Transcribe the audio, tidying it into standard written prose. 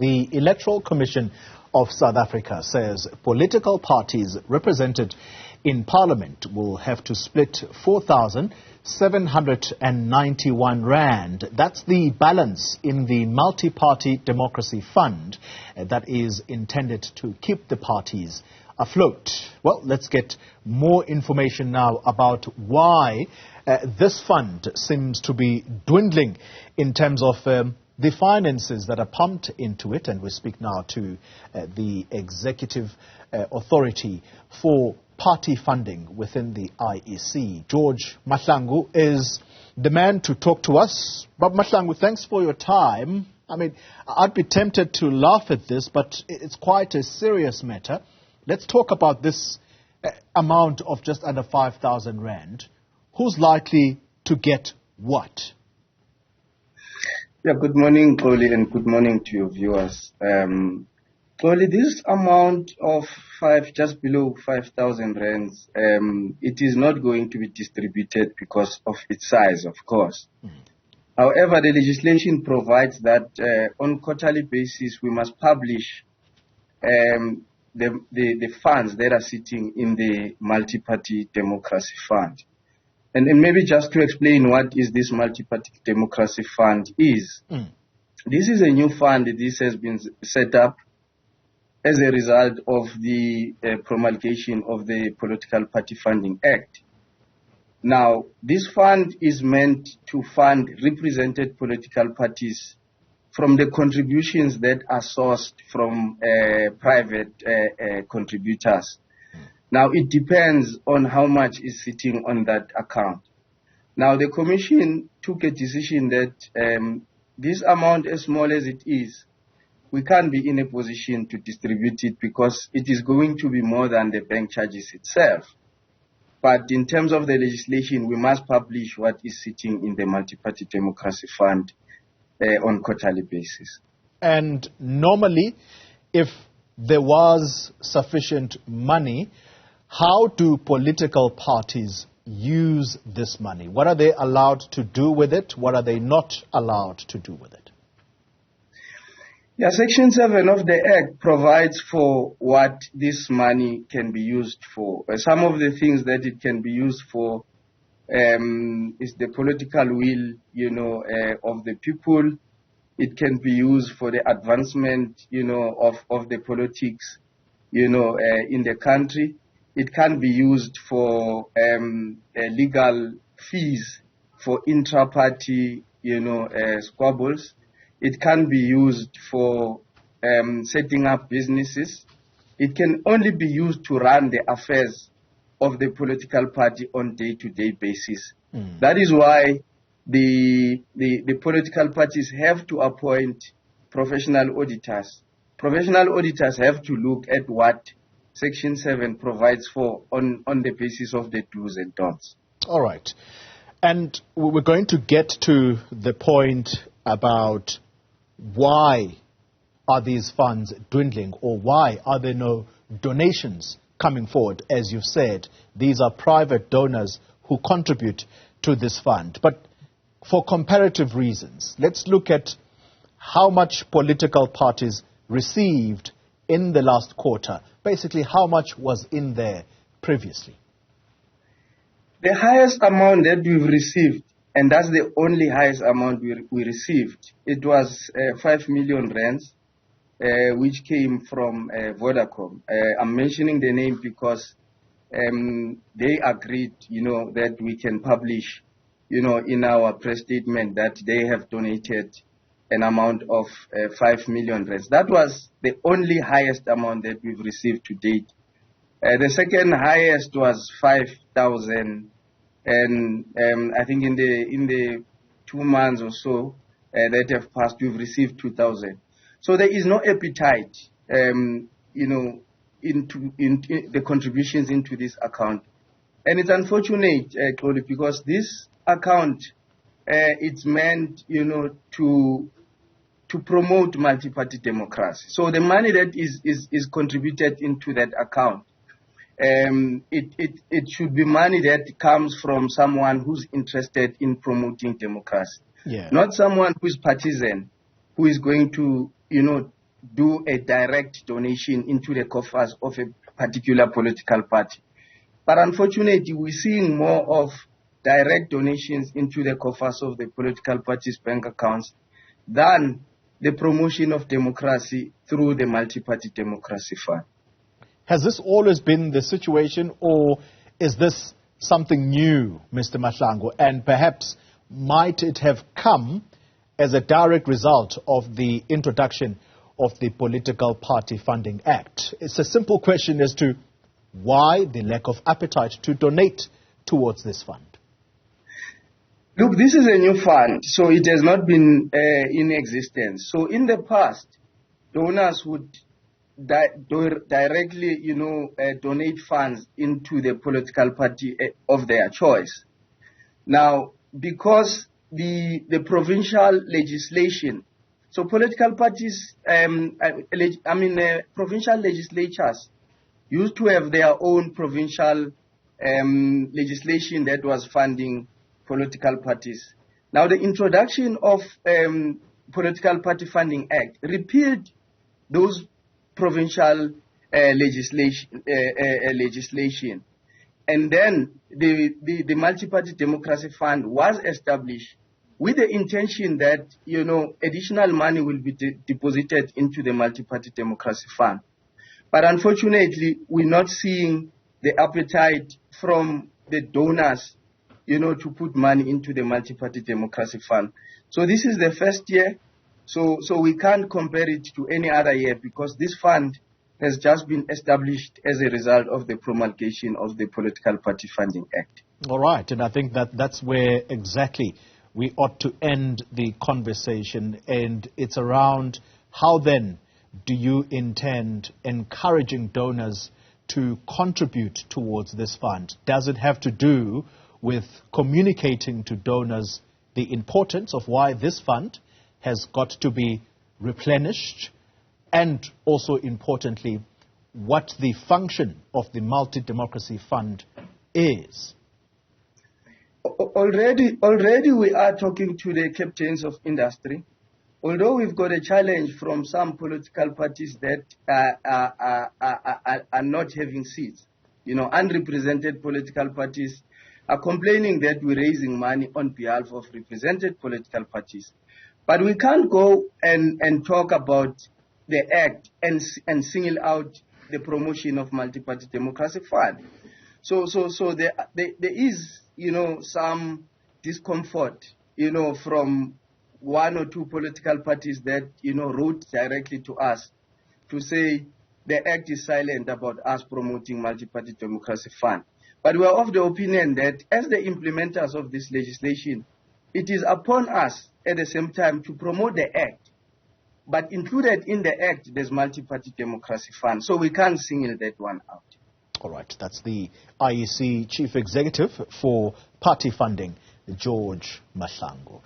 The Electoral Commission of South Africa says political parties represented in Parliament will have to split 4,791 rand. That's the balance in the MultiParty Democracy Fund that is intended to keep the parties afloat. Well, let's get more information now about why this fund seems to be dwindling in terms of the finances that are pumped into it. And we speak now to the Executive Authority for Party Funding within the IEC. George Mahlangu is the man to talk to us. But Mahlangu, thanks for your time. I mean, I'd be tempted to laugh at this, but it's quite a serious matter. Let's talk about this amount of just under 5,000 rand. Who's likely to get what? Yeah, good morning, Koli, and good morning to your viewers. Koli, this amount of just below 5,000 rands, it is not going to be distributed because of its size, of course. However, the legislation provides that on quarterly basis we must publish the funds that are sitting in the MultiParty Democracy Fund. And maybe just to explain what is this MultiParty Democracy Fund is. This is a new fund. This has been set up as a result of the promulgation of the Political Party Funding Act. Now, this fund is meant to fund represented political parties from the contributions that are sourced from private contributors. Now, it depends on how much is sitting on that account. Now, the Commission took a decision that this amount, as small as it is, we can't be in a position to distribute it because it is going to be more than the bank charges itself. But in terms of the legislation, we must publish what is sitting in the MultiParty Democracy Fund on quarterly basis. And normally, if there was sufficient money, how do political parties use this money? What are they allowed to do with it? What are they not allowed to do with it? Yeah, Section 7 of the Act provides for what this money can be used for. Some of the things that it can be used for is the political will, of the people. It can be used for the advancement, of the politics, in the country. It can be used for legal fees for intra-party, squabbles. It can be used for setting up businesses. It can only be used to run the affairs of the political party on day-to-day basis. That is why the political parties have to appoint professional auditors. Professional auditors have to look at what Section 7 provides for on the basis of the do's and don'ts. All right. And we're going to get to the point about why are these funds dwindling, or why are there no donations coming forward? As you've said, these are private donors who contribute to this fund. But for comparative reasons, let's look at how much political parties received in the last quarter. Basically, how much was in there previously? The highest amount that we've received, and that's the only highest amount we received, it was 5 million rands, which came from Vodacom. I'm mentioning the name because they agreed, that we can publish, in our press statement that they have donated an amount of 5 million rands. That was the only highest amount that we've received to date. The second highest was 5,000, and I think in the 2 months or so that have passed, we've received 2,000. So there is no appetite, into the contributions into this account, and it's unfortunate, because this account it's meant, to promote multi-party democracy. So the money that is contributed into that account, it should be money that comes from someone who's interested in promoting democracy, not someone who's partisan, who is going to, do a direct donation into the coffers of a particular political party. But unfortunately, we're seeing more of direct donations into the coffers of the political parties' bank accounts than the promotion of democracy through the multi-party democracy fund. Has this always been the situation, or is this something new, Mr. Mahlangu? And perhaps might it have come as a direct result of the introduction of the Political Party Funding Act? It's a simple question as to why the lack of appetite to donate towards this fund. Look, this is a new fund, so it has not been in existence. So in the past, donors would directly, donate funds into the political party of their choice. Now, because the provincial legislation, so political parties, provincial legislatures used to have their own provincial legislation that was funding political parties. Now, the introduction of Political Party Funding Act repealed those provincial legislation. And then the Multi-Party Democracy Fund was established with the intention that, additional money will be deposited into the Multi-Party Democracy Fund. But unfortunately, we're not seeing the appetite from the donors, to put money into the Multi-Party Democracy Fund. So this is the first year. So we can't compare it to any other year because this fund has just been established as a result of the promulgation of the Political Party Funding Act. All right, and I think that's where exactly we ought to end the conversation, and it's around how then do you intend encouraging donors to contribute towards this fund? Does it have to do with communicating to donors the importance of why this fund has got to be replenished, and also importantly, what the function of the Multi-Democracy Fund is? Already we are talking to the captains of industry. Although we've got a challenge from some political parties that are not having seats, unrepresented political parties are complaining that we're raising money on behalf of represented political parties. But we can't go and talk about the act and single out the promotion of Multi-Party Democracy Fund. So there is, some discomfort, from one or two political parties that, wrote directly to us to say the act is silent about us promoting Multi-Party Democracy Fund. But we are of the opinion that as the implementers of this legislation, it is upon us at the same time to promote the act. But included in the act, there's Multi-Party Democracy Fund. So we can't single that one out. All right. That's the IEC Chief Executive for Party Funding, George Mahlangu.